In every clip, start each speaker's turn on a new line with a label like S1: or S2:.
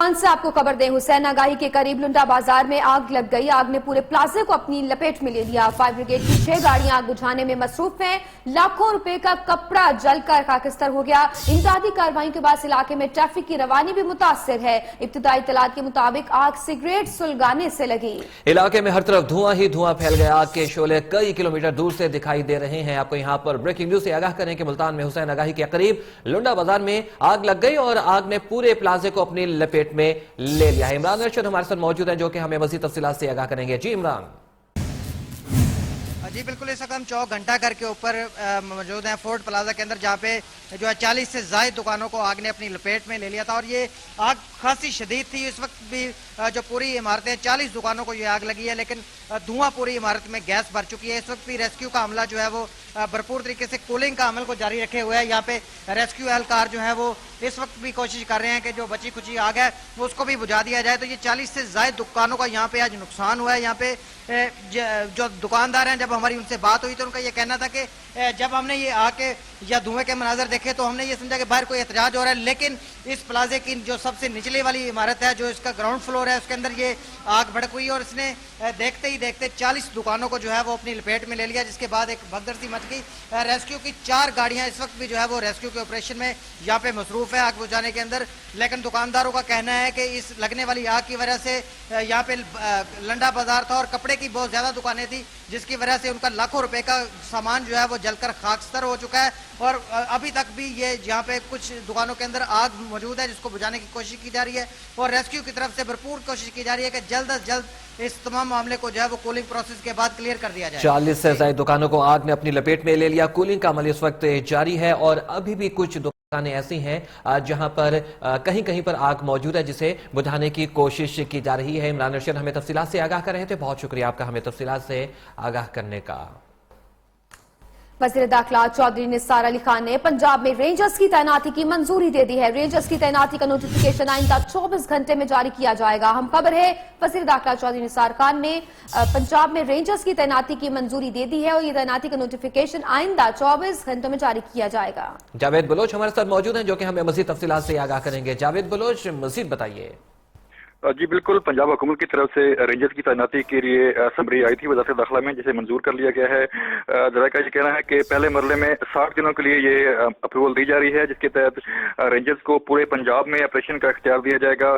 S1: से आपको खबर दें, हुसैन आगाही के करीब लुंडा बाजार में आग लग गई। आग ने पूरे प्लाजे को अपनी लपेट में ले लिया। फायर ब्रिगेड की 6 गाड़ियां आग बुझाने में मसरूफ हैं। लाखों रुपए का कपड़ा जलकर खाकिस्तर हो गया। इंतजामी कार्रवाई के बाद इलाके में ट्रैफिक की रवानी भी मुतासिर है। इब्तिदाई इत्तलात के मुताबिक आग सिगरेट सुलगाने से लगी।
S2: इलाके में हर तरफ धुआं ही धुआं फैल गया। आग के शोले कई किलोमीटर दूर से दिखाई दे रहे हैं। आपको यहाँ पर ब्रेकिंग न्यूज से आगाह करें कि मुल्तान में हुसैन आगाही के करीब लुंडा बाजार में आग लग गई और आग ने पूरे प्लाजे को अपनी लपेट में ले लिया है। इमरान अरशद हमारे साथ मौजूद हैं जो कि हमें मज़ीद तफसीलात से आगाह करेंगे। जी इमरान।
S3: जी बिल्कुल, इस वक्त हम चौक घंटा घर के ऊपर मौजूद हैं फोर्ट प्लाजा के अंदर, जहाँ पे जो है 40 से ज्यादा दुकानों को आग ने अपनी लपेट में ले लिया था और ये आग खासी शदीद थी। इस वक्त भी जो पूरी इमारतें 40 दुकानों को ये आग लगी है, लेकिन धुआं पूरी इमारत में गैस भर चुकी है। इस वक्त भी रेस्क्यू का अमला जो है वो भरपूर तरीके से कूलिंग का अमल को जारी रखे हुए है। यहाँ पे रेस्क्यू एहलकार जो है वो इस वक्त भी कोशिश कर रहे हैं कि जो बची खुची आग है वो उसको भी बुझा दिया जाए। तो ये 40 से ज्यादा दुकानों का यहाँ पे आज नुकसान हुआ है। यहाँ पे जो दुकानदार हैं, जब हमारी उनसे बात हुई तो उनका ये कहना था कि जब हमने ये आके या धुएं के मनाजर देखे तो हमने ये समझा कि बाहर कोई एहतजाज हो रहा है, लेकिन इस प्लाजे की जो सबसे निचले वाली इमारत है, जो इसका ग्राउंड फ्लोर है, उसके अंदर ये आग भड़क हुई और इसने देखते ही देखते 40 दुकानों को जो है वो अपनी लपेट में ले लिया, जिसके बाद एक भगदड़ सी मच गई। रेस्क्यू की 4 गाड़ियां इस वक्त भी जो है वो रेस्क्यू के ऑपरेशन में यहाँ पे मसरूफ है आग बुझाने के अंदर। लेकिन दुकानदारों का कहना है कि इस लगने वाली आग की वजह से यहाँ पे लंडा बाजार था और कपड़े की बहुत ज्यादा दुकानें थी, जिसकी वजह से उनका लाखों रुपए का सामान जो है वो जलकर खाकस्तर हो चुका है। और अभी तक भी ये यहाँ पे कुछ दुकानों के अंदर आग मौजूद है, जिसको बुझाने की कोशिश की जा रही है और रेस्क्यू की तरफ से भरपूर कोशिश की जा रही है कि जल्द अज जल्द इस तमाम मामले को जो है वो कूलिंग प्रोसेस के बाद क्लियर कर दिया जाए।
S2: 40 से ज्यादा दुकानों को आग ने अपनी लपेट में ले लिया। कूलिंग का अमल इस वक्त जारी है और अभी भी कुछ दुकानें ऐसी हैं जहां पर कहीं कहीं पर आग मौजूद है, जिसे बुझाने की कोशिश की जा रही है। इमरान अरशद हमें तफसीलात से आगाह कर रहे थे। बहुत शुक्रिया आपका हमें तफसीलात से आगाह करने का।
S1: वज़ीर दाखिला चौधरी निसार अली खान ने पंजाब में रेंजर्स की तैनाती की मंजूरी दे दी है। रेंजर्स की तैनाती का नोटिफिकेशन आइंदा 24 घंटे में जारी किया जाएगा। हम खबर है, वज़ीर दाखिला चौधरी निसार खान ने पंजाब में रेंजर्स की तैनाती की मंजूरी दे दी है और ये तैनाती का नोटिफिकेशन आइंदा 24 घंटों में जारी किया जाएगा।
S2: जावेद बलोच हमारे साथ मौजूद हैं जो कि हमें मज़ीद तफसीलात से आगाह करेंगे। जावेद बलोच, मज़ीद बताइए।
S4: जी बिल्कुल, पंजाब हुकूमत की तरफ से रेंजर्स की तैनाती के लिए समरी आई थी वज़ारत दाखिला में, जिसे मंजूर कर लिया गया है। जरा का ये कहना है कि पहले मरले में 60 दिनों के लिए ये अप्रूवल दी जा रही है, जिसके तहत रेंजर्स को पूरे पंजाब में ऑपरेशन का इख्तियार दिया जाएगा।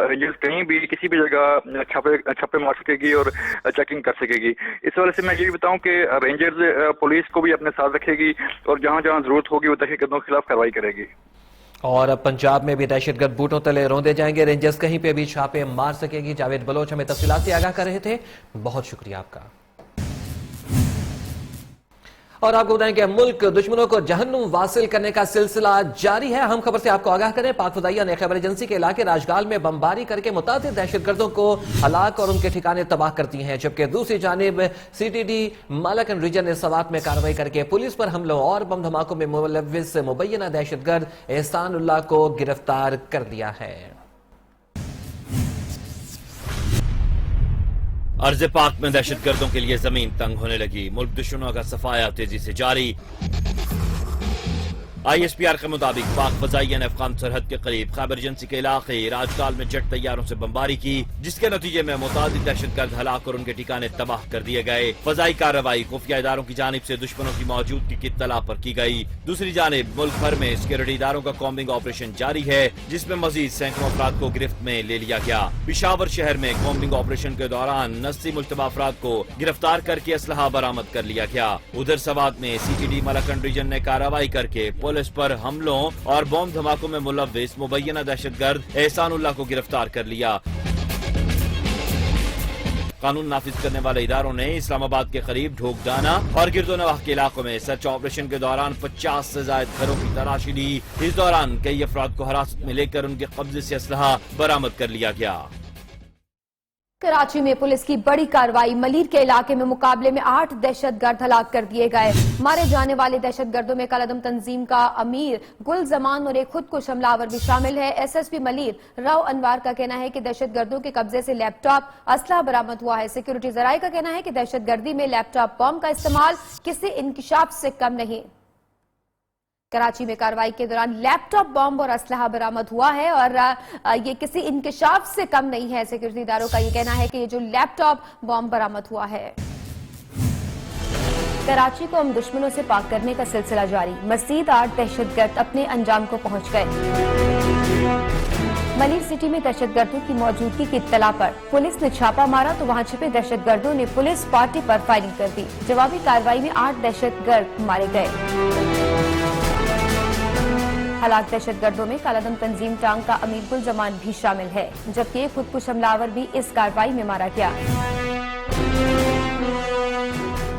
S4: रेंजर्स कहीं भी किसी भी जगह छापे मार सकेगी और चेकिंग कर सकेगी। इस वजह से मैं ये भी बताऊं कि रेंजर्स पुलिस को भी अपने साथ रखेगी और जहां जहां जरूरत होगी वो दहशतगर्दों के खिलाफ कार्रवाई करेगी।
S2: और पंजाब में भी दहशतगर्द बूटों तले रौंदे जाएंगे। रेंजर्स कहीं पे भी छापे मार सकेगी। जावेद बलोच हमें तफसीलात से आगाह कर रहे थे। बहुत शुक्रिया आपका। और आपको बताएं कि मुल्क दुश्मनों को जहन्नुम वासिल करने का सिलसिला जारी है। हम खबर से आपको आगाह करें, पाक फदाइया ने खैबर एजेंसी के इलाके राजगाल में बमबारी करके मुतादिद दहशतगर्दों को हलाक और उनके ठिकाने तबाह कर दिए हैं, जबकि दूसरी जानिब CTD मालकन रीजन ने सवात में कार्रवाई करके पुलिस पर हमलों और बम धमाकों में मुलव्विस मुबैना दहशतगर्द एहसानुल्लाह को गिरफ्तार कर दिया है।
S5: अर्ज़ पाक में दहशतगर्दों के लिए जमीन तंग होने लगी। मुल्क दुश्मनों का सफाया तेजी से जारी। ISPR के मुताबिक पाक फजाइया ने अफगान सरहद के करीब खैबर एजेंसी के इलाके राजकाल में जेट तैयारों से बमबारी की, जिसके नतीजे में मुतादिद दहशतगर्द हलाक और उनके ठिकाने तबाह कर दिए गए। फजाई कार्रवाई खुफिया इदारों की जानिब से दुश्मनों की मौजूदगी की इत्तला पर की गई। दूसरी जानिब मुल्क भर में सिक्योरिटी इदारों का कॉम्बिंग ऑपरेशन जारी है, जिसमें मजीद सैकड़ों अफराद को गिरफ्त में ले लिया गया। पिशावर शहर में कॉम्बिंग ऑपरेशन के दौरान 80 मुल्तबा अफराद को गिरफ्तार करके असलहा बरामद कर लिया गया। उधर सवात में CTD मालकन रीजन ने कार्रवाई करके पुलिस पर हमलों और बम धमाकों में मुलव्विस मुबैना दहशतगर्द एहसानुल्लाह को गिरफ्तार कर लिया। कानून नाफिज करने वाले इदारों ने इस्लामाबाद के करीब ढोकडाना और गिरदोनवाह के इलाकों में सर्च ऑपरेशन के दौरान 50 से ज्यादा घरों की तलाशी ली। इस दौरान कई अफराद को हिरासत में लेकर उनके कब्जे से असलहा बरामद कर लिया गया।
S1: कराची में पुलिस की बड़ी कार्रवाई। मलीर के इलाके में मुकाबले में 8 दहशतगर्द हलाक कर दिए गए। मारे जाने वाले दहशतगर्दों में कलदम तंजीम का अमीर गुल जमान और एक खुद को हमलावर भी शामिल है। SSP मलीर राव अनवार का कहना है कि दहशतगर्दों के कब्जे से लैपटॉप असला बरामद हुआ है। सिक्योरिटी जराये का कहना है कि दहशतगर्दी में लैपटॉप बम का इस्तेमाल किसी इंकिशाफ से कम नहीं। कराची में कार्रवाई के दौरान लैपटॉप बॉम्ब और असलहा बरामद हुआ है और ये किसी इंकशाफ से कम नहीं है। सिक्योरिटी इदारों का ये कहना है कि ये जो लैपटॉप बॉम्ब बरामद हुआ है। कराची को हम दुश्मनों से पाक करने का सिलसिला जारी। मजीद 8 दहशतगर्द अपने अंजाम को पहुंच गए। मलीर सिटी में दहशतगर्दों की मौजूदगी की इत्तला पर पुलिस ने छापा मारा तो वहां छिपे दहशतगर्दों ने पुलिस पार्टी पर फायरिंग कर दी। जवाबी कार्रवाई में 8 दहशतगर्द मारे गए। हलाक दहशतगर्दों में कालादम तंजीम टांग का अमीर गुल जमान भी शामिल है, जबकि एक खुदकुश हमलावर भी इस कार्रवाई में मारा गया।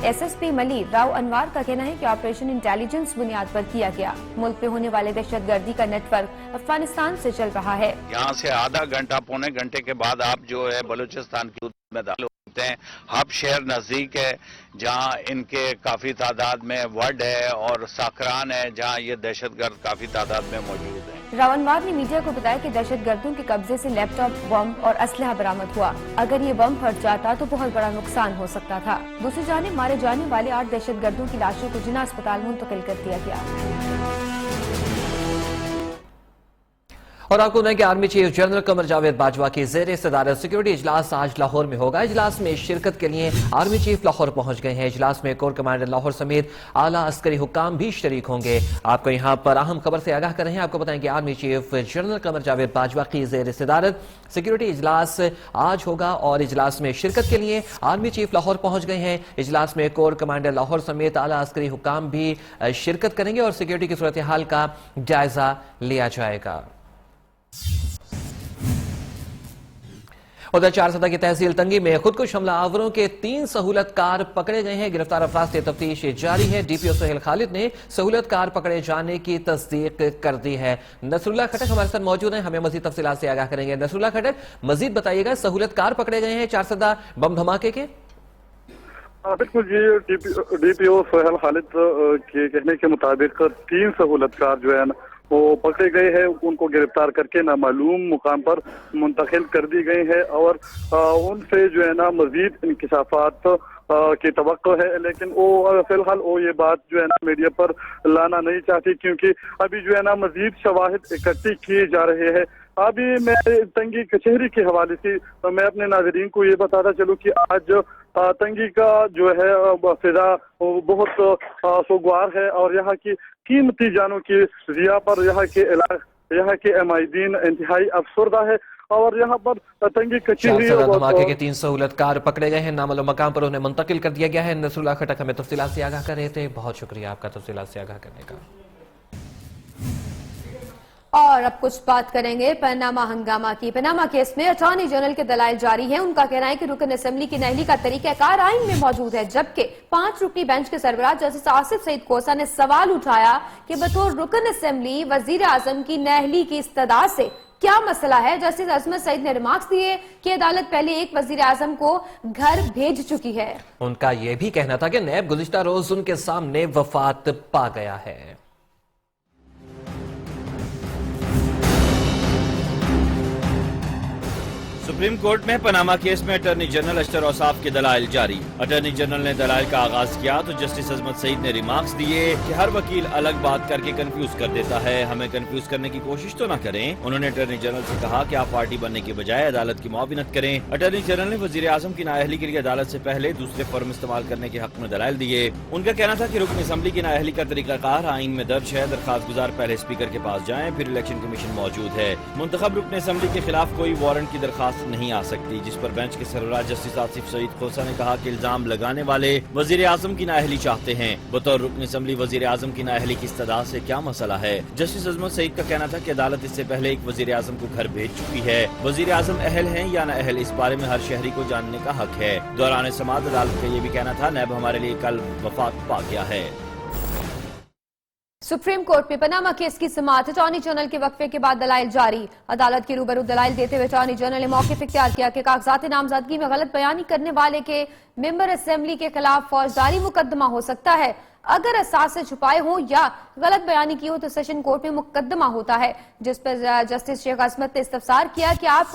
S1: एसएसपी मलीर राव अनवार का कहना है कि ऑपरेशन इंटेलिजेंस बुनियाद पर किया गया। मुल्क में होने वाले दहशतगर्दी का नेटवर्क अफगानिस्तान से चल रहा है।
S6: यहाँ से आधा घंटा पौने घंटे के बाद आप जो है बलूचिस्तान की में दाखिल होते हैं। हब शहर नजदीक है जहाँ इनके काफी तादाद में वर्ड है और साकरान है जहाँ ये दहशतगर्द काफी तादाद में मौजूद है।
S1: रावनवार ने मीडिया को बताया कि दहशतगर्दों के कब्जे से लैपटॉप, बम और असलहा बरामद हुआ। अगर ये बम फट जाता तो बहुत बड़ा नुकसान हो सकता था। दूसरी जानिब मारे जाने वाले 8 दहशतगर्दों की लाशों को जिन्ना अस्पताल मुंतकिल कर दिया गया।
S2: और आपको बताएं कि army chief general Qamar Javed Bajwa की ज़ेर सदारत सिक्योरिटी इजलास आज लाहौर में होगा। इजलास में शिरकत के लिए आर्मी चीफ लाहौर पहुंच गए हैं। इजलास में कोर कमांडर लाहौर समेत आला अस्करी हुक्काम भी शरीक होंगे। आपको यहां पर अहम खबर से आगाह कर रहे हैं। आपको बताएं कि army chief general Qamar Javed Bajwa की ज़ेर सदारत सिक्योरिटी इजलास आज होगा और इजलास में शिरकत के लिए आर्मी चीफ लाहौर पहुंच गए हैं। इजलास में कोर कमांडर लाहौर समेत आला अस्करी हुक्काम भी शिरकत करेंगे और सिक्योरिटी की सूरत हाल का जायजा लिया जाएगा। उधर चारसदा की तहसील तंगी में खुदकुश हमलावरों के 3 सहूलतकार पकड़े गए हैं। गिरफ्तार अफराद से तफ्तीश जारी है। डीपीओ सोहेल खालिद ने सहूलतकार पकड़े जाने की तस्दीक कर दी है। नसरुल्लाह खटक हमारे साथ मौजूद हैं, हमें मजीद तफसीलात से आगाह करेंगे। नसरुल्लाह खटक, मजीद बताइएगा, सहूलतकार पकड़े गए हैं चारसदा बम धमाके के?
S7: बिल्कुल जी, डीपीओ सोहेल खालिद के कहने के मुताबिक 3 सहूलतकार जो है वो पकड़े गए हैं। उनको गिरफ्तार करके नामालूम मुकाम पर मुंतकिल कर दी गई है और उनसे जो है ना मजीद इंकशाफात की तवक्को है। लेकिन वो फिलहाल वो ये बात जो है ना मीडिया पर लाना नहीं चाहती क्योंकि अभी जो है ना मजीद शवाहिद इकट्ठी किए जा रहे हैं। अभी मैं तंगी कचहरी के हवाले से मैं अपने नाजरीन को ये बताता चलूँ कि आज तंगी का जो है फिजा बहुत सोगवार है और यहाँ की कीमती जानों की जिया पर यहाँ के एमाइदीन इंतहाई अफसरदा है और यहाँ पर तंगी कचहरी
S2: धमाके के 3 सहूलतकार पकड़े गए हैं। नामालूम मकाम पर उन्हें मुंतकिल कर दिया गया है। नसरुल्लाह खटक हमें तफसीलात से आगाह कर रहे थे। बहुत शुक्रिया आपका तफसीलात से आगाह करने का।
S1: और अब कुछ बात करेंगे पनामा हंगामा की। पनामा केस में अटॉर्नी जनरल के दलाइल जारी हैं। उनका कहना है कि रुकन असेंबली की नहली का तरीकाकार आइन में मौजूद है, जबकि 5 रुकनी बेंच के सरबराह जस्टिस आसिफ सईद खोसा ने सवाल उठाया कि बतौर रुकन असेंबली वजीर आजम की नहली की इस्तदा से क्या मसला है। जस्टिस अजमत सईद ने रिमार्क्स दिए कि अदालत पहले एक वजीर आजम को घर भेज चुकी है। उनका यह भी कहना था कि नैब गुज़िश्ता रोज उनके सामने वफात पा गया है।
S5: सुप्रीम कोर्ट में पनामा केस में अटॉर्नी जनरल अशतर औसाफ के दलाइल जारी। अटॉर्नी जनरल ने दलाइल का आगाज किया तो जस्टिस अजमत सईद ने रिमार्क्स दिए कि हर वकील अलग बात करके कंफ्यूज कर देता है, हमें कंफ्यूज करने की कोशिश तो न करें। उन्होंने अटॉर्नी जनरल से कहा कि आप पार्टी बनने के बजाय अदालत की मुआविनत करें। अटॉर्नी जनरल ने वजीर आजम की नाअहली के लिए अदालत से पहले दूसरे फॉर्म इस्तेमाल करने के हक में दलाइल दिए। उनका कहना था कि रुकन असेंबली की नाअहली का तरीकाकार आइन में दर्ज है। दरखास्त गुजार पहले स्पीकर के पास जाएं, फिर इलेक्शन कमीशन मौजूद है। मुंतखब रुकन असेंबली के खिलाफ कोई वारंट की दरखास्त नहीं आ सकती, जिस पर बेंच के सरबराह जस्टिस आसिफ सईद खोसा ने कहा कि इल्जाम लगाने वाले वजीर आजम की नाअहली चाहते हैं। बतौर रुकन असेंबली वजीर आजम की नाअहली की इस्तदा से क्या मसला है। जस्टिस अजमत सईद का कहना था कि अदालत इससे पहले एक वजीर आजम को घर भेज चुकी है। वजीर आजम अहल हैं या न अहल, इस बारे में हर शहरी को जानने का हक है। दौरान समाअत अदालत का ये भी कहना था नैब हमारे लिए कल वफात पा गया है।
S1: सुप्रीम कोर्ट में पनामा केस की समाअत। अटॉर्नी जनरल के वक्फे के बाद दलाइल जारी। अदालत के रूबरू दलाइल देते हुए अटॉर्नी जनरल ने मौक़िफ़ इख्तियार किया कि कागजात नामजदगी में गलत बयानी करने वाले के मेंबर असेंबली के खिलाफ फौजदारी मुकदमा हो सकता है। अगर असासे छुपाए हो या गलत बयानी की हो तो सेशन कोर्ट में मुकदमा होता है, जिस पर जस्टिस शेख अजमत ने इस्तफसार किया कि आप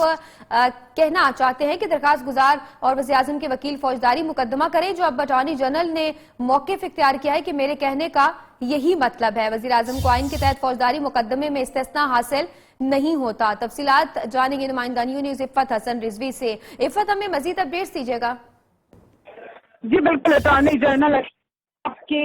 S1: कहना चाहते हैं कि दरखास्त गुजार और वज़ीर आज़म के वकील फौजदारी मुकदमा करें, जो अब अटॉर्नी जनरल ने मौक़िफ़ इख्तियार किया है कि मेरे कहने का यही मतलब है। वज़ीर आज़म को आइन के तहत फौजदारी मुकदमे में इस्तिस्ना हासिल नहीं होता। तफसीलात जानेंगे नुमाइंदा न्यूज़ इफ़त हसन रिजवी से। इफ़त, हमें मजीद अपडेट्स दीजिएगा।
S8: जी बिल्कुल, अटॉर्नी जनरल के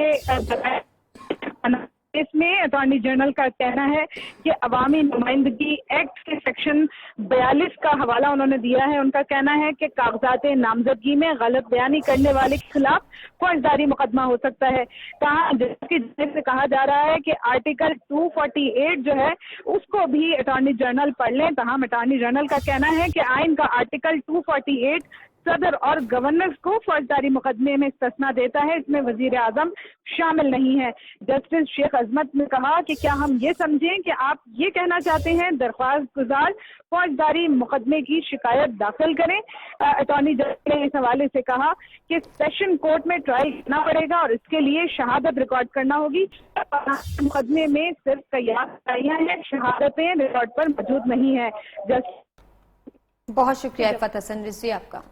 S8: इसमें अटॉर्नी जनरल का कहना है कि अवामी नुमाइंदगी एक्ट के सेक्शन 42 का हवाला उन्होंने दिया है। उनका कहना है कि कागजात नामजदगी में गलत बयानी करने वाले के खिलाफ फौजदारी मुकदमा हो सकता है। जिसकी से कहा जा रहा है कि आर्टिकल 248 जो है उसको भी अटॉर्नी जनरल पढ़ लें। तमाम अटॉर्नी जनरल का कहना है कि आइन का आर्टिकल 248 सदर और गवर्नर को फौजदारी मुकदमे में इस्तिस्ना देता है, इसमें वजीर आजम शामिल नहीं है। जस्टिस शेख अजमत ने कहा कि क्या हम ये समझें कि आप ये कहना चाहते हैं दरख्वास्त गुजार फौजदारी मुकदमे की शिकायत दाखिल करें। अटॉर्नी जनरल ने इस हवाले से कहा कि सेशन कोर्ट में ट्रायल करना पड़ेगा और इसके लिए शहादत रिकॉर्ड करना होगी। मुकदमे में सिर्फ तैयारियां हैं, शहादतें रिकॉर्ड पर मौजूद नहीं है।
S1: बहुत शुक्रिया इफ़त हसन रिजवी आपका।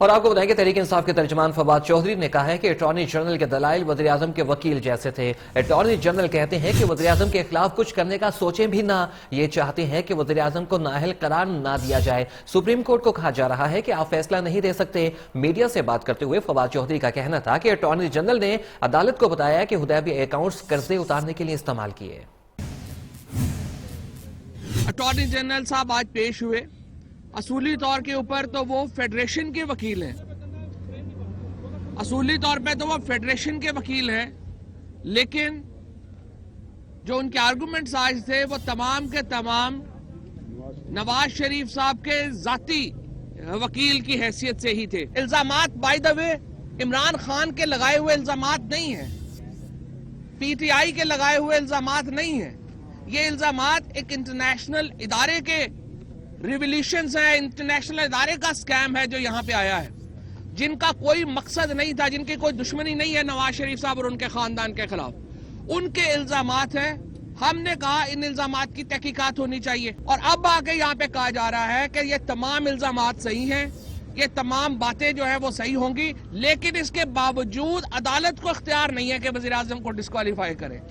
S2: और आपको बताएं कि तहरीक इंसाफ के तर्जुमान फवाद चौधरी ने कहा है कि अटॉर्नी जनरल के दलाइल वज़ीर आज़म के वकील जैसे थे। अटॉर्नी जनरल कहते हैं कि वज़ीर आज़म के खिलाफ कुछ करने का सोचें भी ना, ये चाहते हैं कि वज़ीर आज़म को नाअहल करार ना दिया जाए। सुप्रीम कोर्ट को कहा जा रहा है कि आप फैसला नहीं दे सकते। मीडिया से बात करते हुए फवाद चौधरी का कहना था कि अटॉर्नी जनरल ने अदालत को बताया कि हुदैबिया अकाउंट्स कर्जे उतारने के लिए इस्तेमाल किए।
S9: अटॉर्नी जनरल साहब आज पेश हुए। असूली तौर के ऊपर तो वो फेडरेशन के वकील हैं, असूली तौर पे तो वो फेडरेशन के वकील हैं, लेकिन जो उनके आर्गुमेंट्स आज थे वो तमाम के तमाम नवाज शरीफ साहब के जाती वकील की हैसियत से ही थे। इल्जामात by the way Imran Khan के लगाए हुए इल्जामात नहीं है, पीटीआई के लगाए हुए इल्जामात नहीं है। ये इल्जामात एक इंटरनेशनल इदारे के रिवोल्यूशंस है, इंटरनेशनल इदारे का स्कैम है जो यहाँ पे आया है, जिनका कोई मकसद नहीं था, जिनकी कोई दुश्मनी नहीं है नवाज शरीफ साहब और उनके खानदान के खिलाफ। उनके इल्जामात हैं। हमने कहा इन इल्जामात की तहकीकात होनी चाहिए और अब आके यहाँ पे कहा जा रहा है कि ये तमाम इल्जामात सही हैं, ये तमाम बातें जो है वो सही होंगी, लेकिन इसके बावजूद अदालत को इख्तियार नहीं है कि वज़ीर आज़म को डिस्क्वालीफाई करे।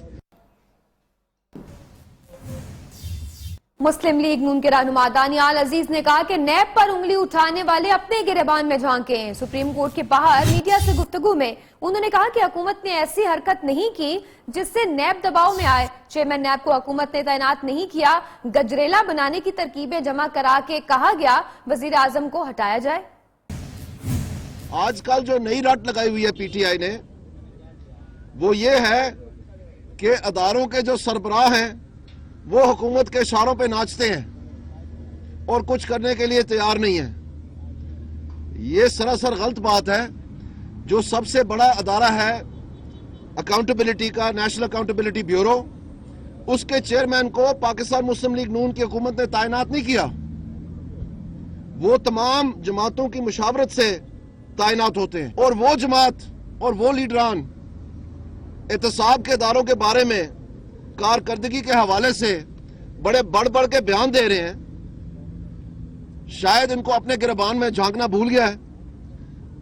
S1: मुस्लिम लीग नून के रहनुमा दानियाल अजीज ने कहा कि नैब पर उंगली उठाने वाले अपने गिरेबान में झांके। सुप्रीम कोर्ट के बाहर मीडिया से गुफ्तगू में उन्होंने कहा कि हुकूमत ने ऐसी हरकत नहीं की जिससे नैब दबाव में आए। चेयरमैन नैब को हुकूमत ने तैनात नहीं किया, गजरेला बनाने की तरकीबें जमा करा के कहा गया वजीर आजम को हटाया जाए।
S10: आजकल जो नई रट लगाई हुई है पीटीआई ने, वो ये है कि अदारों के जो सरबराह हैं वो हुकूमत के इशारों पे नाचते हैं और कुछ करने के लिए तैयार नहीं है। ये सरासर गलत बात है। जो सबसे बड़ा अदारा है अकाउंटेबिलिटी का, नेशनल अकाउंटेबिलिटी ब्यूरो, उसके चेयरमैन को पाकिस्तान मुस्लिम लीग नून की हुकूमत ने तैनात नहीं किया। वो तमाम जमातों की मुशावरत से तैनात होते हैं और वो जमात और वो लीडरान एहतसाब के इदारों के बारे में कारकर्दगी के हवाले से बड़े बढ़ बढ़ के बयान दे रहे हैं। शायद इनको अपने गिरबान में झांकना भूल गया है।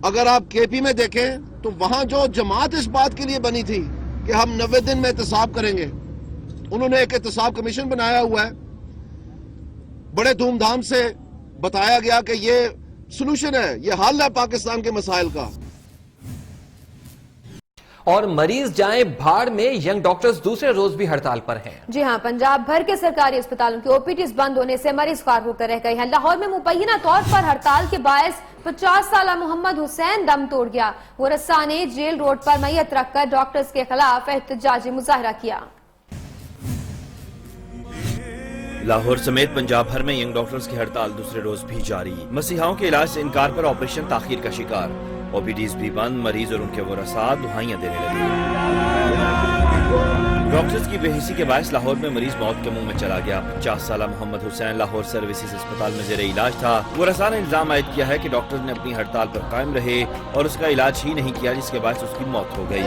S10: अगर आप केपी में देखें तो वहां जो जमात इस बात के लिए बनी थी कि हम 90 दिन में एहतसाब करेंगे, उन्होंने एक एहतसाब कमीशन बनाया हुआ है। बड़े धूमधाम से बताया गया कि ये सलूशन है, ये हल है पाकिस्तान के मसाइल का।
S2: और मरीज जाएं भाड़ में, यंग डॉक्टर्स दूसरे रोज भी हड़ताल पर हैं।
S1: जी हां, पंजाब भर के सरकारी अस्पतालों की ओपीडीज बंद होने से मरीज ख्वार होकर रह गए हैं। लाहौर में मुबैना तौर पर हड़ताल के बायस 50 साल मोहम्मद हुसैन दम तोड़ गया। वो रस्सा ने जेल रोड पर मैयत रखकर डॉक्टर्स के खिलाफ एहतजाजी मुजाहरा किया।
S5: लाहौर समेत पंजाब भर में यंग डॉक्टर्स की हड़ताल दूसरे रोज भी जारी। मसीहाओं के इलाज से इनकार पर ऑपरेशन ताखीर का शिकार, ओपीडीज भी बंद, मरीज और उनके वरसा दुहाइयां देने लगे। डॉक्टर्स की बेहिसी के बायस लाहौर में मरीज मौत के मुंह में चला गया। 50 साल मोहम्मद हुसैन लाहौर सर्विसेज अस्पताल में जेर इलाज था। वो रसा ने इल्जाम आयद किया है कि डॉक्टर ने अपनी हड़ताल पर कायम रहे और उसका इलाज ही नहीं किया, जिसके बायस उसकी मौत हो गई।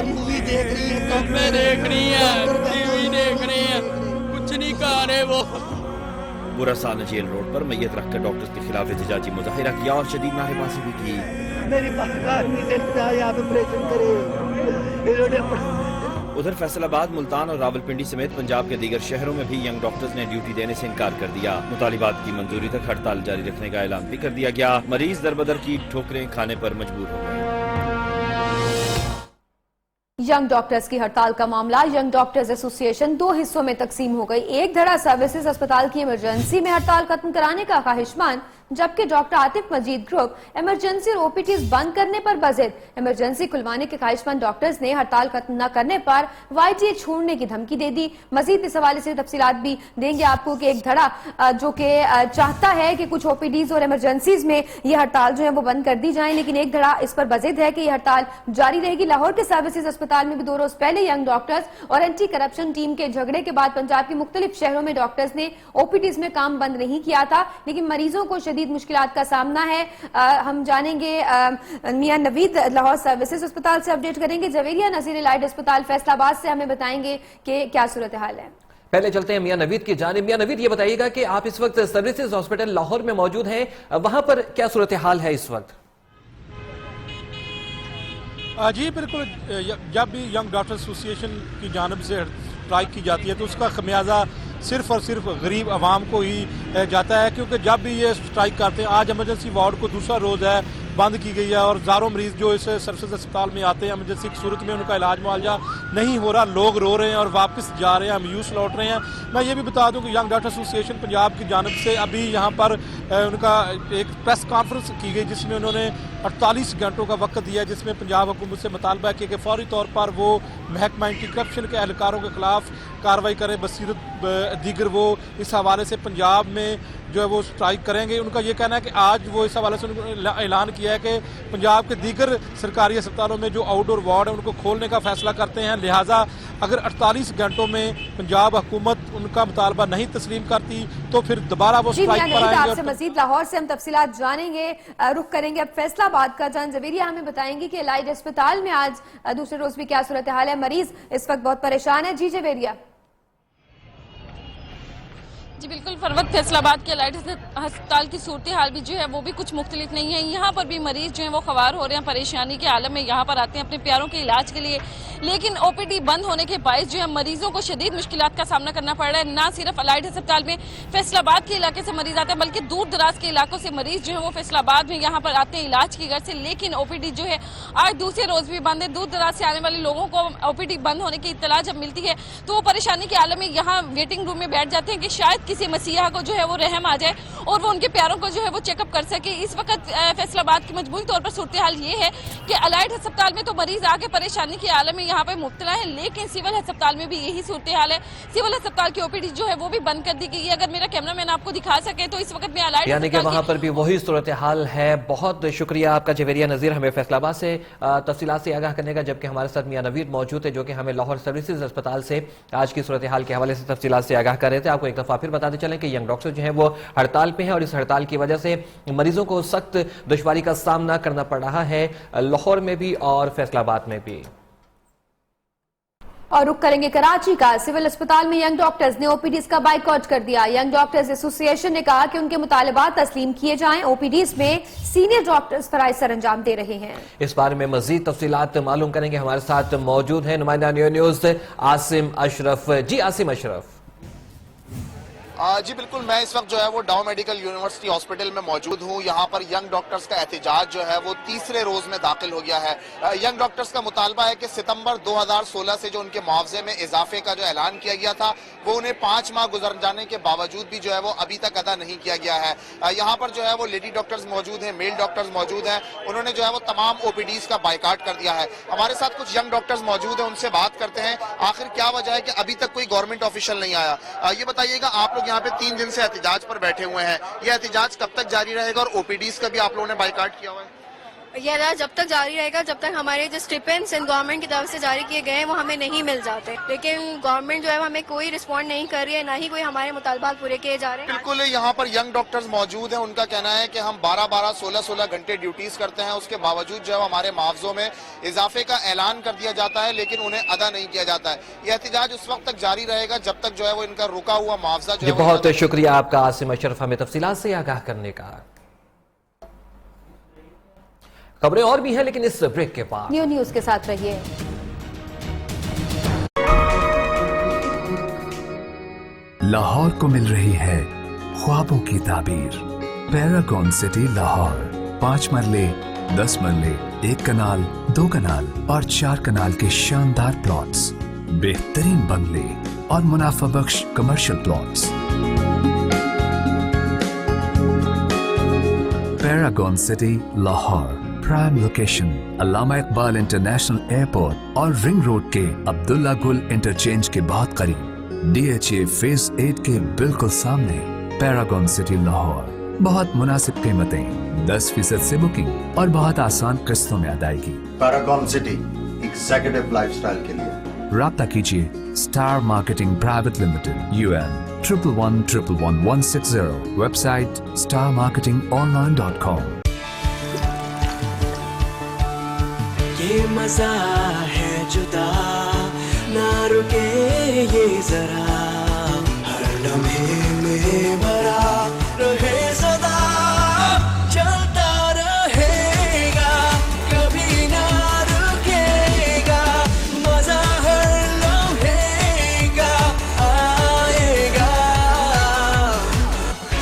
S9: कुछ नहीं कहा रहे वो।
S5: बुरसा ने जेल रोड पर मैयत रखकर डॉक्टर्स के खिलाफ एहतजाजी मुजाहिरा किया और शदीद नारेबाजी भी की।
S11: मेरी
S5: उधर फैसलाबाद, मुल्तान और रावलपिंडी समेत पंजाब के दीगर शहरों में भी यंग डॉक्टर्स ने ड्यूटी देने से इनकार कर दिया। मुतालिबात की मंजूरी तक हड़ताल जारी रखने का ऐलान भी कर दिया गया। मरीज दरबदर की ठोकरें खाने पर मजबूर हो गए।
S1: यंग डॉक्टर्स की हड़ताल का मामला यंग डॉक्टर्स एसोसिएशन दो हिस्सों में तकसीम हो गई। एक धड़ा सर्विसेज अस्पताल की इमरजेंसी में हड़ताल खत्म कराने का ख्वाहिशमंद, जबकि डॉक्टर आतिफ मजीद ग्रुप इमरजेंसी और ओपीटीज बंद करने पर बजिद। इमरजेंसी खुलवाने के ख्वाहिशमंद डॉक्टर्स ने हड़ताल खत्म न करने पर वाईटीए छोड़ने की धमकी दे दी। मजीद इस हवाले से तफसीलात भी देंगे आपको कि एक धड़ा जो कि चाहता है कि कुछ ओपीडीज और इमरजेंसीज में ये हड़ताल जो है वो बंद कर दी जाए, लेकिन एक धड़ा इस पर बजिद है कि यह हड़ताल जारी रहेगी। लाहौर के सर्विसेज अस्पताल में भी 2 रोज पहले यंग डॉक्टर्स और एंटी करप्शन टीम के झगड़े के बाद पंजाब के मुख्तलिफ शहरों में डॉक्टर्स ने ओपीडीज में काम बंद नहीं किया था, लेकिन मरीजों को शदीद मुश्किलात का सामना है। हम जानेंगे मियां नवीद लाहौर सर्विसेज अस्पताल से अपडेट करेंगे। जवेरिया नजीर इलाज अस्पताल फैसलाबाद से हमें बताएंगे कि क्या सूरत हाल है।
S2: पहले चलते हैं मियां नवीद की जानिब। मियां नवीद, ये बताइएगा कि आप इस वक्त सर्विसेज हॉस्पिटल लाहौर में मौजूद हैं, वहां पर क्या सूरत हाल है इस वक्त?
S12: जी बिल्कुल, जब भी यंग डॉक्टर एसोसिएशन की जानिब से स्ट्राइक की जाती है तो उसका खमियाजा सिर्फ और सिर्फ गरीब आवाम को ही जाता है, क्योंकि जब भी ये स्ट्राइक करते हैं, आज इमरजेंसी वार्ड को दूसरा रोज़ है बंद की गई है और हज़ारों मरीज जो इस सर्विसेज अस्पताल में आते हैं इमरजेंसी की सूरत में उनका इलाज मुआवजा नहीं हो रहा, लोग रो रहे हैं और वापस जा रहे हैं, मायूस लौट रहे हैं। मैं ये भी बता दूं कि यंग डॉक्टर एसोसिएशन पंजाब की जानिब से अभी यहाँ पर उनका एक प्रेस कॉन्फ्रेंस की गई जिसमें उन्होंने 48 घंटों का वक्त दिया, जिसमें पंजाब हुकूमत से मुतालबा किया कि फौरी तौर पर वो महकमा एंटी करप्शन के एहलकारों के खिलाफ कार्रवाई करें, बसीरत दीगर वो इस हवाले से पंजाब में जो है वो स्ट्राइक करेंगे। उनका ये कहना है कि आज वो इस हवाले से ऐलान किया है कि पंजाब के दीगर सरकारी अस्पतालों में जो आउटडोर वार्ड है उनको खोलने का फैसला करते हैं, लिहाजा अगर 48 घंटों में पंजाब हुकूमत उनका मुतालबा नहीं तस्लीम करती तो फिर दोबारा वो स्ट्राइक पर आएंगे।
S1: आपसे मजीद लाहौर से हम तफसीलात जानेंगे, रुख करेंगे अब फैसलाबाद का। जान जवेरिया हमें बताएंगे कि इलाज अस्पताल में आज दूसरे रोज भी क्या सूरत हाल है, मरीज इस वक्त बहुत परेशान है। जी जवेरिया।
S13: जी बिल्कुल फरवत, फैसलाबाद के एलाइड अस्पताल की सूरत हाल भी जो है वो भी कुछ मुख्तलिफ नहीं है। यहाँ पर भी मरीज जो है वो खवार हो रहे हैं, परेशानी के आलम में यहाँ पर आते हैं अपने प्यारों के इलाज के लिए, लेकिन ओपीडी बंद होने के बायस जो है मरीजों को शदीद मुश्किलात का सामना करना पड़ रहा है। ना सिर्फ एलाइड अस्पताल में फैसलाबाद के इलाके से मरीज आते हैं, बल्कि दूर दराज के इलाकों से मरीज जो है वो फैसलाबाद में यहाँ पर आते हैं इलाज की गर्ज से, लेकिन ओपीडी जो है आज दूसरे रोज भी बंद है। दूर दराज से आने वाले लोगों को ओपीडी बंद होने की इत्तला जब मिलती है तो वो परेशानी के आलम में यहाँ वेटिंग रूम में बैठ जाते हैं कि शायद किसी मसीहा को जो है वो रहम आ जाए और वो उनके प्यारों को जो है वो चेकअप कर सके। इस वक्त फैसलाबाद की मजबूरी तौर पर सूरत हाल ये है कि अलाइड अस्पताल में तो मरीज आगे परेशानी के आलम में यहाँ पे मुब्तला है, लेकिन सिविल अस्पताल में भी यही सूरत हाल है। सिविल अस्पताल की ओपीडी जो है वो भी बंद कर दी गई है। अगर मेरा कैमरामैन आपको दिखा सके तो इस वक्त में अलाइड
S2: यानी कि वहां पर भी वही सूरत हाल है। बहुत शुक्रिया आपका जवेरिया नजीर, हमें फैसलाबाद से तफसीलात से आगाह करने का, जबकि हमारे साथ मियां नवीद मौजूद है जो कि हमें लाहौर सर्विसेज अस्पताल से आज की सूरत हाल के हवाले से तफसीलात से आगाह कर रहे थे। आपको एक दफा फिर बताते चलें कि यंग डॉक्टर जो है वो हड़ताल पे हैं और इस हड़ताल की वजह से मरीजों को सख्त दुश्वारी का सामना करना पड़ रहा है, लाहौर में भी और फैसलाबाद में भी।
S1: और रुक करेंगे कराची का। सिविल अस्पताल में यंग डॉक्टर्स ने ओपीडीज का बाइकआउट कर दिया। यंग डॉक्टर्स एसोसिएशन ने कहा कि उनके मुतालबात तस्लीम किए जाएं। ओपीडीज में सीनियर डॉक्टर्स फराइज सर अंजाम दे रहे हैं।
S2: इस बारे में मजीद तफसीलात मालूम करेंगे, हमारे साथ मौजूद है नुमाइंदा न्यूज़ आसिम अशरफ। जी आसिम अशरफ।
S10: जी बिल्कुल, मैं इस वक्त जो है वो डाउ मेडिकल यूनिवर्सिटी हॉस्पिटल में मौजूद हूँ। यहाँ पर यंग डॉक्टर्स का एहतजाज जो है वो तीसरे रोज में दाखिल हो गया है। यंग डॉक्टर्स का मुतालबा है कि सितंबर 2016 से जो उनके मुआवजे में इजाफे का जो ऐलान किया गया था वो उन्हें 5 माह गुजर जाने के बावजूद भी जो है वो अभी तक अदा नहीं किया गया है। यहाँ पर जो है वो लेडी डॉक्टर्स मौजूद हैं, मेल डॉक्टर्स मौजूद हैं, उन्होंने जो है वो तमाम ओपीडीज का बाइकाट कर दिया है। हमारे साथ कुछ यंग डॉक्टर्स मौजूद हैं, उनसे बात करते हैं आखिर क्या वजह है कि अभी तक कोई गवर्नमेंट ऑफिशियल नहीं आया। ये बताइएगा, आप लोग यहाँ पे 3 दिन से एहतजाज पर बैठे हुए हैं, ये एहतजाज कब तक जारी रहेगा और ओपीडीज का भी आप लोगों ने बाइकाट किया हुआ है?
S11: यह राह जब तक जारी रहेगा जब तक हमारे जो स्टिपेंड्स गवर्नमेंट की तरफ से जारी किए गए हैं वो हमें नहीं मिल जाते। लेकिन गवर्नमेंट जो है हमें कोई रिस्पॉन्ड नहीं कर रही है, ना ही कोई हमारे मुतालबात पूरे किए जा रहे हैं।
S14: बिल्कुल, यहाँ पर यंग डॉक्टर्स मौजूद हैं। उनका कहना है कि हम 12-12, 16-16 घंटे ड्यूटीज करते हैं, उसके बावजूद जो है हमारे मुआवजों में इजाफे का ऐलान कर दिया जाता है लेकिन उन्हें अदा नहीं किया जाता है। यह एहतजाज उस वक्त तक जारी रहेगा जब तक जो है वो इनका रुका हुआ मुआवजा जो है।
S2: बहुत शुक्रिया आपका आसिम अशरफ हमें तफसीलात से आगाह करने का। खबरें और भी हैं लेकिन इस ब्रेक के बाद
S1: न्यूज के साथ रहिए।
S15: लाहौर को मिल रही है ख्वाबों की ताबीर। पैरागॉन सिटी लाहौर 5 मरले, 10 मरले, 1 कनाल, 2 कनाल और 4 कनाल के शानदार प्लॉट्स, बेहतरीन बंगले और मुनाफा बख्श commercial plots. Paragon city Lahore prime location Allama Iqbal international airport और रिंग रोड के अब्दुल्ला गुल इंटरचेंज के बहुत करीब, DHA फेज 8 के बिल्कुल सामने। पैरागॉन सिटी लाहौर, बहुत मुनासिब कीमतें, 10% से बुकिंग और बहुत आसान किस्तों में अदायगी।
S16: पैरागॉन सिटी एग्जीक्यूटिव लाइफस्टाइल के लिए
S15: राब्ता कीजिए star marketing private limited, UN 11111160, website starmarketingonline.com।
S17: ये मजा है जुदा, ना रुके ये जरा, हर लम्हे में भरा रहे सदा, चलता रहेगा कभी ना रुकेगा, मजा हर लम्हे का आएगा,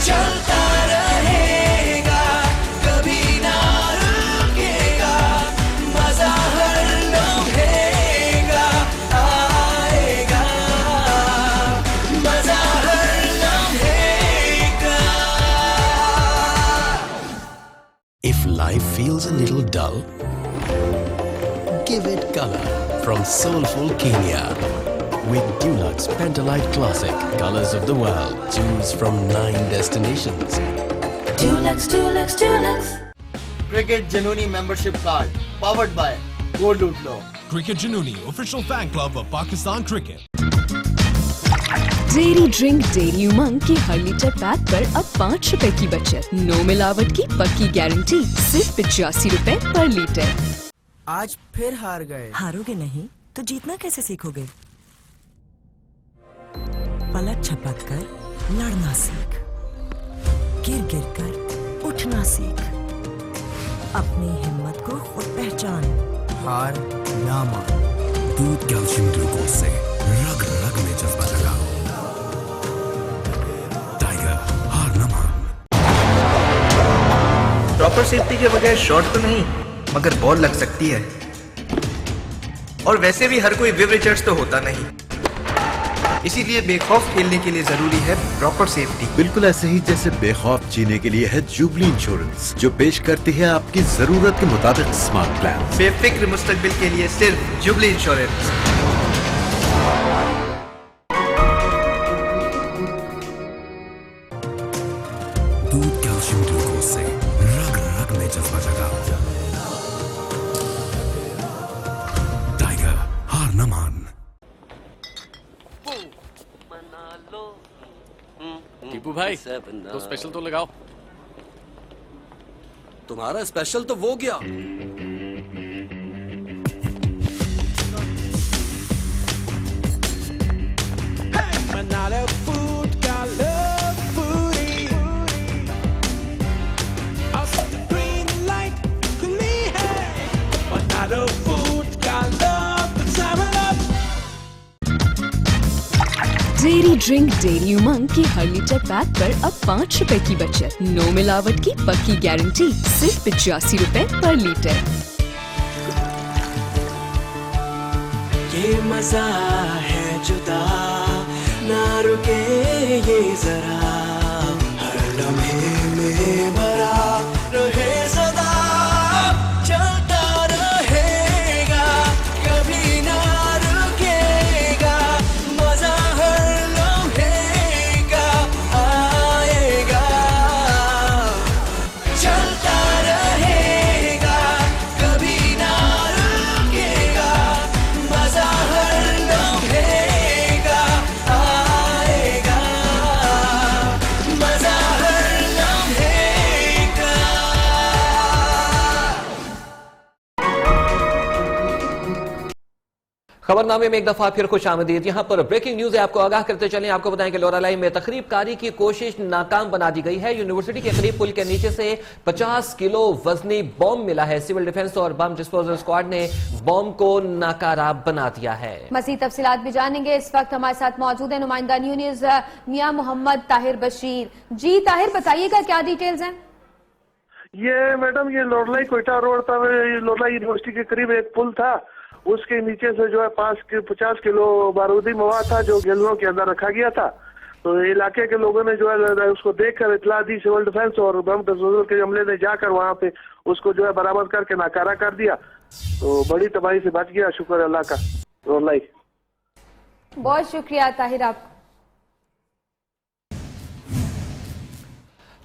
S17: चलता रहेगा कभी ना रुकेगा, मजा हर लम्हे का आएगा, मजा हर लम्हे का।
S18: If life feels a little dull, give it color from Soulful Kenya. With Dulux Pentalite Classic, colors of the world. Choose from 9 destinations.
S17: Dulux, Dulux, Dulux.
S16: Cricket Januni membership card powered by go लूट लो।
S19: Cricket Januni, official fan club of Pakistan Cricket.
S20: Dairy drink dairy Umang के हर litre pack पर अब 5 रुपए की बचत, no मिलावट की पक्की गारंटी, सिर्फ 85 रुपए पर लीटर।
S21: आज फिर हार गए।
S22: हारोगे नहीं तो जीतना कैसे सीखोगे? पलट झपक कर लड़ना सीख, गिर गिर कर उठना सीख, अपनी हिम्मत को खुद पहचान,
S21: हार ना मान।
S19: दूध कैल्शियम ग्लूकोज से रग रग में जज्बा लगाओ। टाइगर, हार न मान।
S23: प्रॉपर सेफ्टी के बगैर शॉट तो नहीं मगर बॉल लग सकती है, और वैसे भी हर कोई विव रिचर्ड्स तो होता नहीं, इसीलिए बेखौफ खेलने के लिए जरूरी है प्रॉपर सेफ्टी।
S24: बिल्कुल ऐसे ही जैसे बेखौफ जीने के लिए है जुबली इंश्योरेंस, जो पेश करती है आपकी जरूरत के मुताबिक स्मार्ट प्लान।
S23: बेफिक्र मुस्तकबिल के लिए सिर्फ जुबली इंश्योरेंस।
S19: दूध कैल्शियम ग्लूकोज से रग रग में जज्बा जगाओ। टाइगर, हार न मान।
S25: टीपू भाई, तो स्पेशल तो लगाओ।
S26: तुम्हारा स्पेशल तो वो गया।
S20: डेयरी ड्रिंक डेयरी उमंग के हर लीटर पैक पर अब 5 रुपए की बचत, नो मिलावट की पक्की गारंटी, सिर्फ 85 रुपए पर लीटर।
S17: ये मजा है जुदा, ना रुके ये जरा, हर लम्हे में भरा रहे सदा, चलता रहेगा कभी ना रुकेगा, मजा हर लम्हे का आएगा, चलता रहेगा
S2: खबरनामे में एक दफा फिर खुश आमदीद। यहाँ पर ब्रेकिंग न्यूज है, आपको आगाह करते चलें। आपको बताएं कि लोरालाई में तकरीबकारी की कोशिश नाकाम बना दी गई है। यूनिवर्सिटी के करीब पुल के नीचे से 50 किलो वजनी बॉम्ब मिला है। सिविल डिफेंस और बम डिस्पोजल स्क्वाड ने बॉम्ब को नाकारा बना दिया है।
S1: मजीद तफसीलात भी जानेंगे। इस वक्त हमारे साथ मौजूद है नुमाइंदा न्यूज़ मियां मोहम्मद ताहिर बशीर। जी ताहिर, बताइएगा क्या डिटेल्स हैं?
S3: ये मैडम, ये लोरलाई कोयटा रोड पर लोरलाई यूनिवर्सिटी के करीब एक पुल था, उसके नीचे से जो है 50 किलो बारूदी मवाद था जो गैलनों के अंदर रखा गया था। तो इलाके के लोगों ने जो है उसको देखकर इतला दी सिविल डिफेंस और बम डिस्पोजल के अमले ने जाकर वहां पे उसको जो है बरामद करके नाकारा कर दिया। तो बड़ी तबाही से बच गया, शुक्र अल्लाह का। लोरलाई,
S1: बहुत शुक्रिया ताहिर आपका।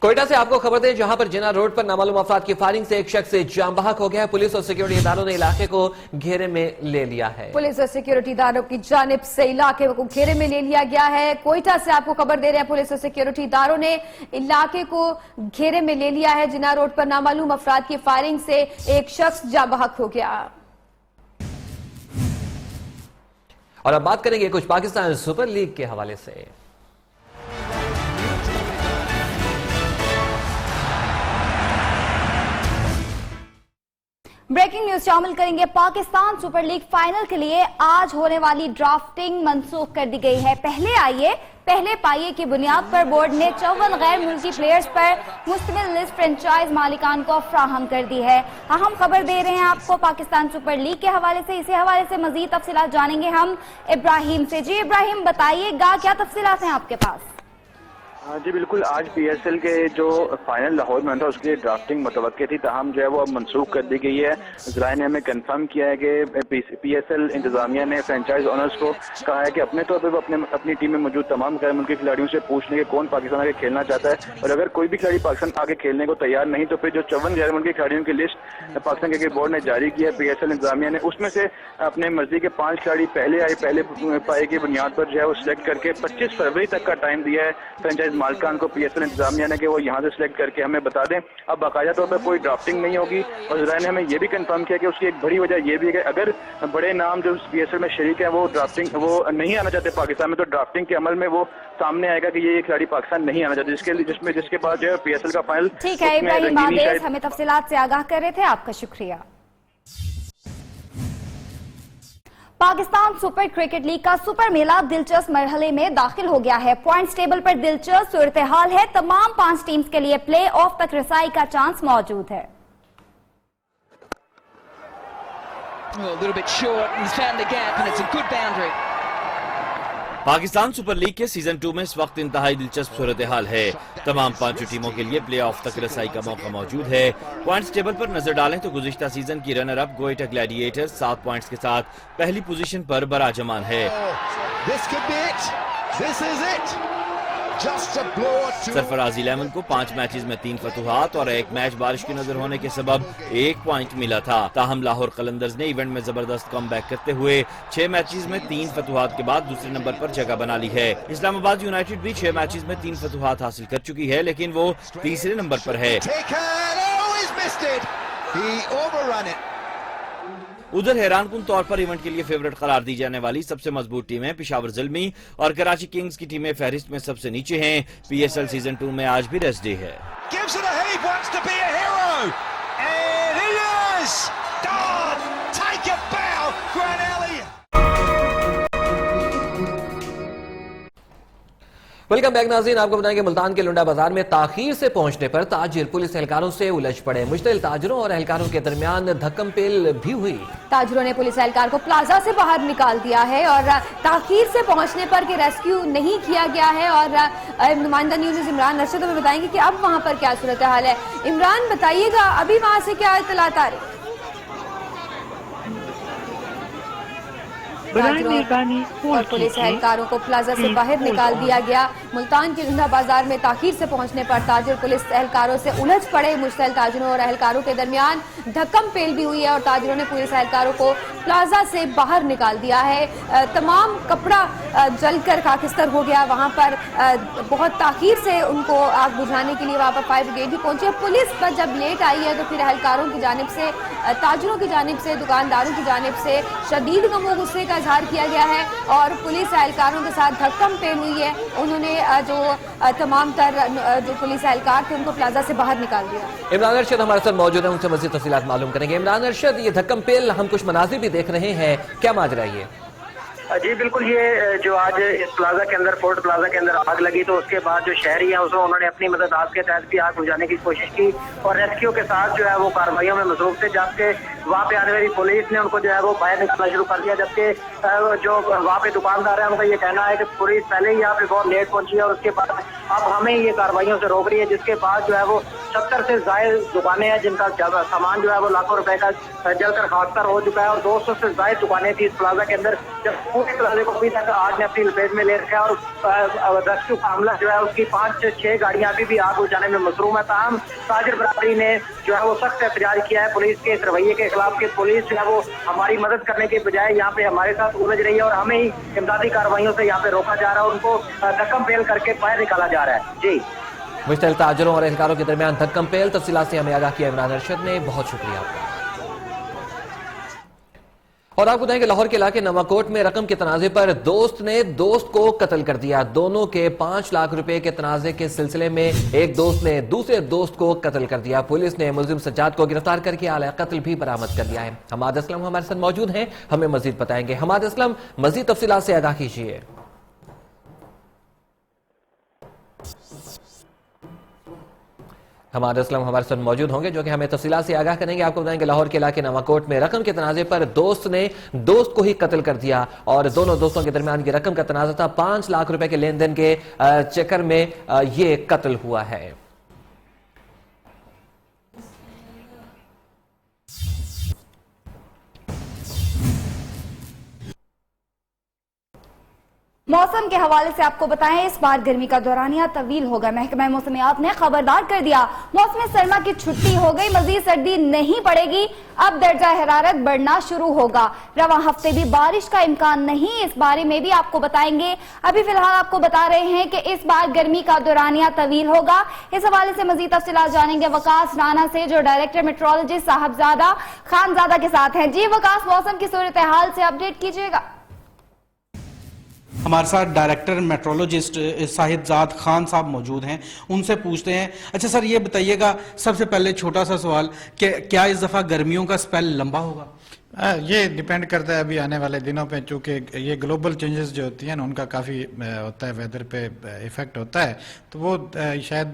S2: कोयटा से आपको खबर दें, जहां पर जिना रोड पर नामालूम अफराद की फायरिंग से एक शख्स जाम बहक हो गया है। पुलिस और सिक्योरिटी इदारों ने इलाके को घेरे में ले लिया है।
S1: पुलिस और सिक्योरिटी इदारों की जानिब से इलाके को घेरे में ले लिया गया है। कोयटा से आपको खबर दे रहे हैं, पुलिस और सिक्योरिटी इदारों ने इलाके को घेरे में ले लिया है। जिना रोड पर नामालूम अफराद की फायरिंग से एक शख्स जाम बहक हो गया।
S2: और अब बात करेंगे कुछ पाकिस्तान सुपर लीग के हवाले से।
S4: ब्रेकिंग न्यूज शामिल करेंगे। पाकिस्तान सुपर लीग फाइनल के लिए आज होने वाली ड्राफ्टिंग मंसूख कर दी गई है। पहले पाइए की बुनियाद पर बोर्ड ने 54 गैर मुल्की प्लेयर्स पर मुश्तमिल लिस्ट फ्रेंचाइज मालिकान को फ्राहम कर दी है। अहम खबर दे रहे हैं आपको पाकिस्तान सुपर लीग के हवाले से। इसी हवाले से मजीद तफसीलात जानेंगे हम इब्राहिम से। जी इब्राहिम, बताइएगा क्या तफसीलात हैं आपके पास?
S6: जी बिल्कुल, आज पीएसएल के जो फाइनल लाहौर में था उसके लिए ड्राफ्टिंग मुतवक्की थी, ताहम जो है वो अब मनसूख कर दी गई है। ज़राए ने हमें कंफर्म किया है कि पीएसएल इंतजामिया ने फ्रेंचाइज ओनर्स को कहा है कि अपने तौर पर वो अपनी टीम में मौजूद तमाम गैर मुल्की खिलाड़ियों से पूछ लें कि कौन पाकिस्तान आगे खेलना चाहता है, और अगर कोई भी खिलाड़ी पाकिस्तान आगे खेलने को तैयार नहीं तो फिर जो 54 गैर मुल्की खिलाड़ियों की लिस्ट पाकिस्तान क्रिकेट बोर्ड ने जारी की है पीएसएल इंतजामिया ने, उसमें से अपने मर्जी के 5 खिलाड़ी पहले पाए की बुनियाद पर जो है वो सिलेक्ट करके 25 फरवरी तक का टाइम दिया है फ्रेंचाइज मालिकान को पीएसएल इंतजामिया ने कि वो यहाँ से सिलेक्ट करके हमें बता दें। अब बाकायदा तौर पर कोई ड्राफ्टिंग नहीं होगी। और ज़राए ने हमें ये भी कंफर्म किया कि उसकी एक बड़ी वजह ये भी है कि अगर बड़े नाम जो पीएसएल में शरीक है वो नहीं आना चाहते पाकिस्तान में, तो ड्राफ्टिंग के अमल में वो सामने आएगा कि ये खिलाड़ी पाकिस्तान नहीं आना चाहते, जिसके बाद जो है पीएसएल का फाइनल।
S4: ठीक है इब्राहिम आदेश हमें तफसीलात से आगाह कर रहे थे, आपका शुक्रिया। पाकिस्तान सुपर क्रिकेट लीग का सुपर मेला दिलचस्प मरहले में दाखिल हो गया है। पॉइंट्स टेबल पर दिलचस्प सूरत हाल है। तमाम 5 टीम्स के लिए प्ले ऑफ तक रसाई का चांस मौजूद है।
S5: पाकिस्तान सुपर लीग के सीजन 2 में इस वक्त इंतहाई दिलचस्प सूरत हाल है। तमाम 5 टीमों के लिए प्ले ऑफ तक रसाई का मौका मौजूद है। पॉइंट्स टेबल पर नजर डालें तो गुज़िश्ता सीजन की runner up Quetta Gladiators 7 points के साथ पहली पोजीशन पर बराजमान है। सरफराज 11 को 5 मैचेस में 3 फतुहात और 1 मैच बारिश की नजर होने के सबब 1 पॉइंट मिला था। ताहम लाहौर कलंदर्स ने इवेंट में जबरदस्त कमबैक करते हुए 6 मैचेस में 3 फतुहात के बाद दूसरे नंबर पर जगह बना ली है। इस्लामाबाद यूनाइटेड भी 6 मैचेस में 3 फतुहात हासिल कर चुकी है, लेकिन वो तीसरे नंबर पर है। उधर हैरानकुन तौर पर इवेंट के लिए फेवरेट करार दी जाने वाली सबसे मजबूत टीमें पेशावर ज़ल्मी और कराची किंग्स की टीमें फहरिस्त में सबसे नीचे हैं। पीएसएल सीजन 2 में आज भी रेस्ट डे है।
S2: वेलकम बैक नाज़रीन, आपको बताएंगे मुल्तान के लुंडा बाजार में ताखीर से पहुंचने पर ताजिर पुलिस एहलकारों से उलझ पड़े। मुश्तिल ताजिरों और एहलकारों के दरमियान धक्कम पेल भी हुई।
S1: ताजिरों ने पुलिस एहलकार को प्लाजा से बाहर निकाल दिया है और ताखीर से पहुंचने पर कि रेस्क्यू नहीं किया गया है। और नुमाइंदा न्यूज़ इमरान अर्शद हमें बताएंगे कि अब वहां पर क्या सूरत हाल है। इमरान, बताइएगा अभी वहां से क्या इत्तलात आ रही? और पुलिस एहलकारों को प्लाजा से बाहर निकाल दिया गया। मुल्तान के लुंडा बाजार में ताखीर से पहुंचने पर ताजिर पुलिस एहलकारों से उलझ पड़े। मुश्तिल ताजिरों और एहलकारों के दरमियान धक्कम पेल भी हुई है और ताजिरों ने पुलिस एहलकारों को प्लाजा से बाहर निकाल दिया है। तमाम कपड़ा जलकर खाकिस्तर हो गया। वहां पर बहुत ताखीर से उनको आग बुझाने के लिए वहां पर फायर ब्रिगेड भी पहुंची। पुलिस पर जब लेट आई है तो फिर एहलकारों की जानिब से, ताजिरों की जानिब से, दुकानदारों की जानिब से शदीद गमो गुस्से का इजहार किया गया है और पुलिस एहलकारों के साथ धक्कम पेल हुई है। उन्होंने जो तमाम तर जो पुलिस एहलकार थे उनको प्लाजा से बाहर निकाल दिया।
S2: इमरान अरशद हमारे साथ मौजूद है, उनसे मज़ीद तफसीलात मालूम करेंगे। इमरान अरशद, ये धक्कम पेल हम कुछ मनाजिर भी देख रहे हैं, क्या माजरा है ये?
S7: जी बिल्कुल, ये जो आज इस प्लाजा के अंदर, फोर्ट प्लाजा के अंदर आग लगी, तो उसके बाद जो शहरी हैं उसमें उन्होंने अपनी मदद आग के तहत भी आग बुझाने की कोशिश की और रेस्क्यू के साथ जो है वो कार्रवाइयों में मसरूफ थे। जबकि वहाँ पे आने वाली पुलिस ने उनको जो है वो बाहर निकालना शुरू कर दिया। जबकि जो वहाँ पे दुकानदार है उनका ये कहना है कि पुलिस पहले ही यहाँ पे बहुत लेट पहुंची है और उसके बाद अब हमें ये कार्रवाइयों से रोक रही है, जिसके बाद जो है वो 70 से ज्यादा दुकानें हैं जिनका सामान जो है वो लाखों रुपए का जलकर खाकतर हो चुका है और 200 से ज्यादा दुकानें थी इस प्लाजा के अंदर। जब पूरे प्लाजे को अभी तक आग ने अपनी लपेट में ले रखा है और रेस्क्यू का अमला जो है उसकी 5-6 गाड़ियां अभी भी आग बुझाने में मसरूम है। ताहम ताजर बरादरी ने जो है वो सख्त एहतजाज किया है पुलिस के इस रवैये के खिलाफ कि पुलिस जो है वो हमारी मदद करने के बजाय यहाँ पे हमारे साथ उलझ रही है और हमें ही इमदादी कार्रवाइयों से यहाँ पे रोका जा रहा है, उनको धक्कम पेल करके बाहर निकाला जा रहा है। जी,
S2: मुश्तल ताजरों और एहलकारों के दरमियान धक्कम पेल, तफसीलात से हमें आगाह किया इमरान अरशद ने, बहुत शुक्रिया आपका। और आपको बताएं कि लाहौर के इलाके नवाकोट में रकम के तनाजे पर दोस्त ने दोस्त को कत्ल कर दिया। दोनों के 5 लाख रुपए के तनाजे के सिलसिले में एक दोस्त ने दूसरे दोस्त को कत्ल कर दिया। पुलिस ने मुलजिम सज्जाद को गिरफ्तार करके आला कत्ल भी बरामद कर दिया है। हमाद असलम हमारे साथ मौजूद हैं, हमें मजीद बताएंगे। हमाद असलम, मजीद तफसीलात से आगाह कीजिए। हमारे असलम हमारे साथ मौजूद होंगे जो कि हमें तफसीलात से आगाह करेंगे। आपको बताएंगे लाहौर के इलाके नवाकोट में रकम के तनाजे पर दोस्त ने दोस्त को ही कत्ल कर दिया और दोनों दोस्तों के दरमियान की रकम का तनाजा था 5 लाख रुपए के लेन देन के चक्कर में ये कत्ल हुआ है।
S4: मौसम के हवाले से आपको बताएं, इस बार गर्मी का दौरानिया तवील होगा। महकमा मौसमियात ने खबरदार कर दिया, मौसम सरमा की छुट्टी हो गई, मजीद सर्दी नहीं पड़ेगी, अब दर्जा हरारत बढ़ना शुरू होगा। रवां हफ्ते भी बारिश का इम्कान नहीं, इस बारे में भी आपको बताएंगे। अभी फिलहाल आपको बता रहे हैं कि इस बार गर्मी का दौरानिया तवील होगा। इस हवाले से मजीद तफसीलात जानेंगे वकास राना से, जो डायरेक्टर मेट्रोलॉजिस्ट साहबजादा खानजादा के साथ हैं। जी वकास, मौसम की सूरत हाल से अपडेट कीजिएगा।
S8: हमारे साथ डायरेक्टर मेट्रोलॉजिस्ट साहिबजाद खान साहब मौजूद हैं, उनसे पूछते हैं। अच्छा सर, ये बताइएगा सबसे पहले छोटा सा सवाल कि क्या इस दफ़ा गर्मियों का स्पेल लंबा होगा?
S9: ये डिपेंड करता है अभी आने वाले दिनों पे, चूंकि ये ग्लोबल चेंजेस जो होती हैं ना उनका काफ़ी होता है, वेदर पे इफेक्ट होता है, तो वो शायद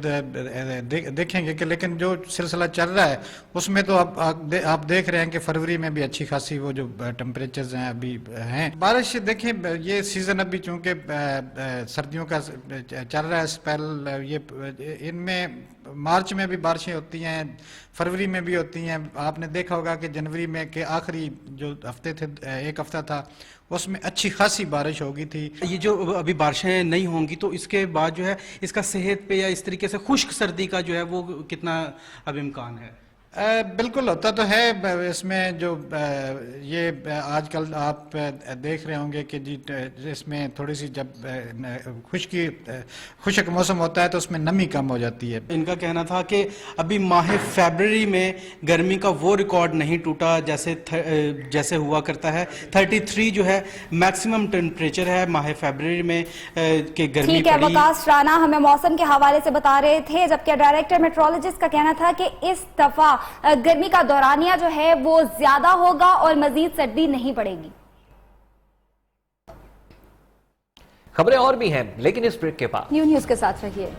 S9: देखेंगे कि लेकिन जो सिलसिला चल रहा है उसमें तो आप देख रहे हैं कि फरवरी में भी अच्छी खासी वो जो टेम्परेचर्स हैं अभी हैं। बारिश देखें, ये सीज़न अभी चूँकि सर्दियों का चल रहा है स्पेल, ये इनमें मार्च में भी बारिशें होती हैं, फरवरी में भी होती हैं। आपने देखा होगा कि जनवरी में के आखिरी जो हफ्ते थे, एक हफ्ता था, उसमें अच्छी खासी बारिश होगी थी।
S8: ये जो अभी बारिशें नहीं होंगी तो इसके बाद जो है इसका सेहत पे या इस तरीके से खुश्क सर्दी का जो है वो कितना अब इम्कान है?
S9: बिल्कुल होता तो है। इसमें जो ये आजकल आप देख रहे होंगे कि जी इसमें थोड़ी सी जब खुश्क मौसम होता है तो उसमें नमी कम हो जाती है।
S8: इनका कहना था कि अभी माह फरवरी में गर्मी का वो रिकॉर्ड नहीं टूटा जैसे हुआ करता है। 33 जो है मैक्सिमम टेम्परेचर है माह फरवरी में कि गर्मी।
S4: ठीक है, वकास राना हमें मौसम के हवाले से बता रहे थे, जबकि डायरेक्टर मेट्रोलॉजिस्ट का कहना था कि इस दफा गर्मी का दौरानिया जो है वो ज्यादा होगा और मजीद सर्दी नहीं पड़ेगी।
S2: खबरें और भी हैं, लेकिन इस ब्रेक के बाद
S1: न्यूज़ के साथ रहिए।